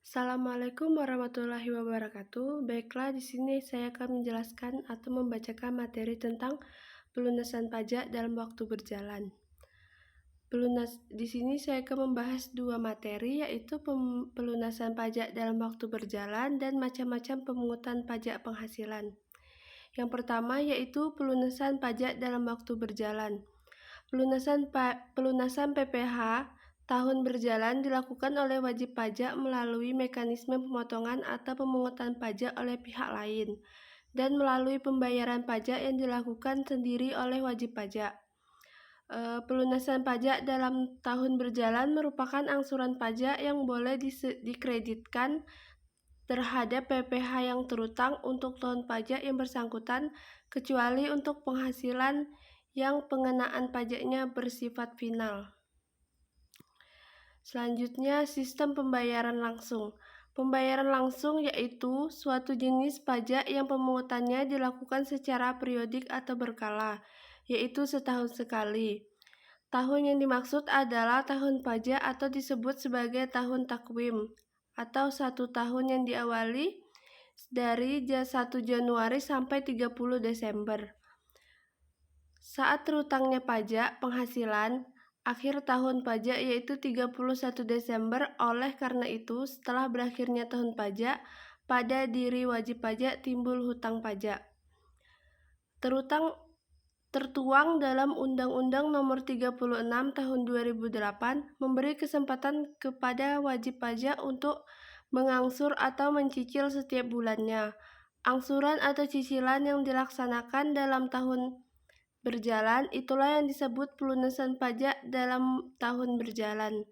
Assalamualaikum warahmatullahi wabarakatuh. Baiklah, di sini saya akan menjelaskan atau membacakan materi tentang pelunasan pajak dalam waktu berjalan. Di sini saya akan membahas dua materi, yaitu pelunasan pajak dalam waktu berjalan dan macam-macam pemungutan pajak penghasilan. Yang pertama yaitu pelunasan pajak dalam waktu berjalan. Pelunasan PPh tahun berjalan dilakukan oleh wajib pajak melalui mekanisme pemotongan atau pemungutan pajak oleh pihak lain, dan melalui pembayaran pajak yang dilakukan sendiri oleh wajib pajak. Pelunasan pajak dalam tahun berjalan merupakan angsuran pajak yang boleh dikreditkan terhadap PPh yang terutang untuk tahun pajak yang bersangkutan, kecuali untuk penghasilan yang pengenaan pajaknya bersifat final. Selanjutnya, sistem pembayaran langsung. Pembayaran langsung yaitu suatu jenis pajak yang pemungutannya dilakukan secara periodik atau berkala, yaitu setahun sekali. Tahun yang dimaksud adalah tahun pajak atau disebut sebagai tahun takwim, atau satu tahun yang diawali dari 1 Januari sampai 30 Desember. Saat terutangnya pajak penghasilan akhir tahun pajak yaitu 31 Desember. Oleh karena itu, setelah berakhirnya tahun pajak, pada diri wajib pajak timbul hutang pajak. Tertuang dalam Undang-Undang Nomor 36 Tahun 2008 memberi kesempatan kepada wajib pajak untuk mengangsur atau mencicil setiap bulannya. Angsuran atau cicilan yang dilaksanakan dalam tahun berjalan itulah yang disebut pelunasan pajak dalam tahun berjalan.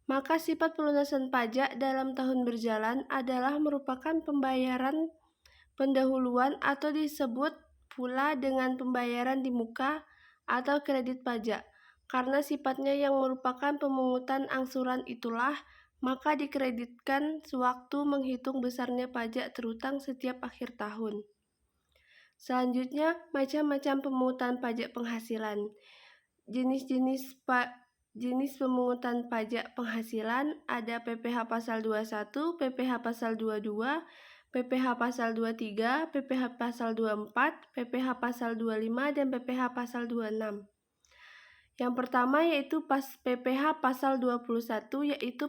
Maka sifat pelunasan pajak dalam tahun berjalan adalah merupakan pembayaran pendahuluan atau disebut pula dengan pembayaran di muka atau kredit pajak. Karena sifatnya yang merupakan pemungutan angsuran itulah, maka dikreditkan sewaktu menghitung besarnya pajak terutang setiap akhir tahun. Selanjutnya, macam-macam pemungutan pajak penghasilan. Jenis pemungutan pajak penghasilan ada PPh pasal 21, PPh pasal 22, PPh pasal 23, PPh pasal 24, PPh pasal 25, dan PPh pasal 26. Yang pertama yaitu PPh pasal 21, yaitu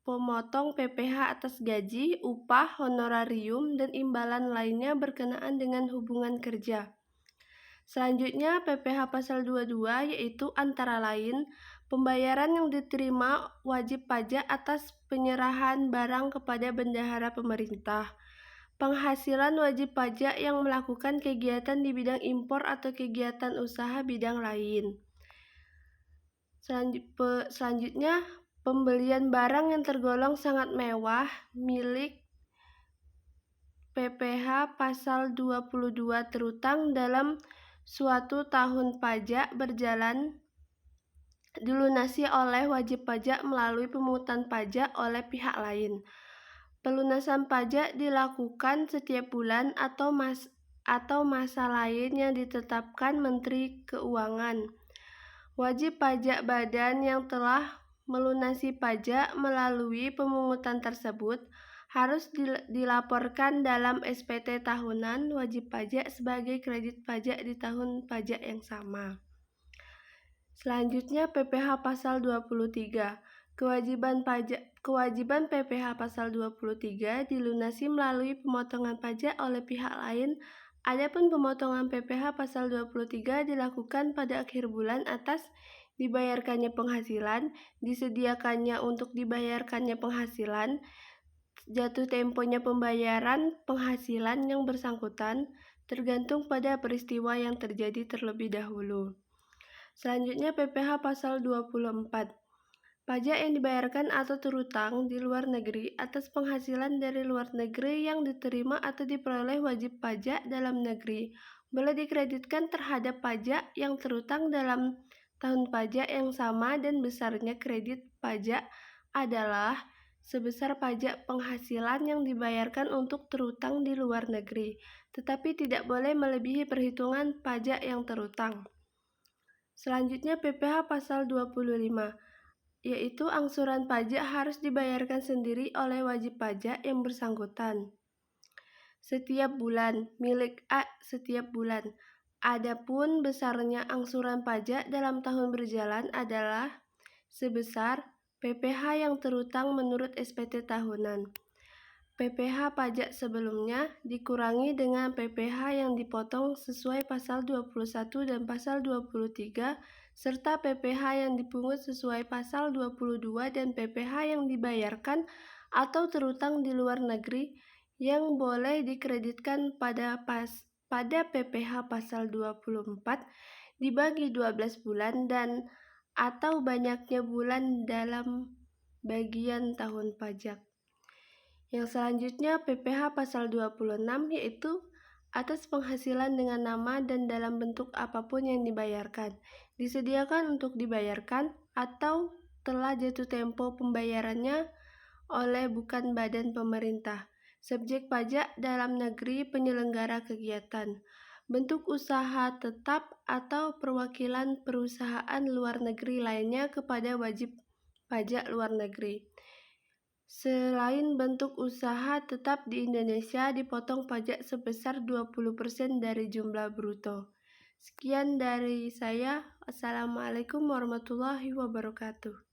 pemotong PPh atas gaji, upah, honorarium, dan imbalan lainnya berkenaan dengan hubungan kerja. Selanjutnya PPh pasal 22 yaitu antara lain pembayaran yang diterima wajib pajak atas penyerahan barang kepada bendahara pemerintah, penghasilan wajib pajak yang melakukan kegiatan di bidang impor atau kegiatan usaha bidang lain. Selanjutnya, pembelian barang yang tergolong sangat mewah milik PPh pasal 22 terutang dalam suatu tahun pajak berjalan dilunasi oleh wajib pajak melalui pemungutan pajak oleh pihak lain. Pelunasan pajak dilakukan setiap bulan atau masa lain yang ditetapkan Menteri Keuangan. Wajib pajak badan yang telah melunasi pajak melalui pemungutan tersebut harus dilaporkan dalam SPT tahunan wajib pajak sebagai kredit pajak di tahun pajak yang sama. Selanjutnya PPh pasal 23. Kewajiban PPh pasal 23 dilunasi melalui pemotongan pajak oleh pihak lain. Adapun pemotongan PPh pasal 23 dilakukan pada akhir bulan atas dibayarkannya penghasilan, disediakannya untuk dibayarkannya penghasilan, jatuh temponya pembayaran penghasilan yang bersangkutan, tergantung pada peristiwa yang terjadi terlebih dahulu. Selanjutnya PPh pasal 24. Pajak yang dibayarkan atau terutang di luar negeri atas penghasilan dari luar negeri yang diterima atau diperoleh wajib pajak dalam negeri boleh dikreditkan terhadap pajak yang terutang dalam tahun pajak yang sama, dan besarnya kredit pajak adalah sebesar pajak penghasilan yang dibayarkan untuk terutang di luar negeri, tetapi tidak boleh melebihi perhitungan pajak yang terutang. Selanjutnya PPh pasal 25, yaitu angsuran pajak harus dibayarkan sendiri oleh wajib pajak yang bersangkutan setiap bulan, milik A setiap bulan. Adapun besarnya angsuran pajak dalam tahun berjalan adalah sebesar PPh yang terutang menurut SPT tahunan. PPh pajak sebelumnya dikurangi dengan PPh yang dipotong sesuai pasal 21 dan pasal 23 serta PPh yang dipungut sesuai pasal 22 dan PPh yang dibayarkan atau terutang di luar negeri yang boleh dikreditkan pada PPh pasal 24 dibagi 12 bulan dan atau banyaknya bulan dalam bagian tahun pajak. Yang selanjutnya PPh pasal 26 yaitu atas penghasilan dengan nama dan dalam bentuk apapun yang dibayarkan, disediakan untuk dibayarkan atau telah jatuh tempo pembayarannya oleh bukan badan pemerintah, subjek pajak dalam negeri penyelenggara kegiatan, bentuk usaha tetap atau perwakilan perusahaan luar negeri lainnya kepada wajib pajak luar negeri. Selain bentuk usaha tetap di Indonesia dipotong pajak sebesar 20% dari jumlah bruto. Sekian dari saya. Assalamualaikum warahmatullahi wabarakatuh.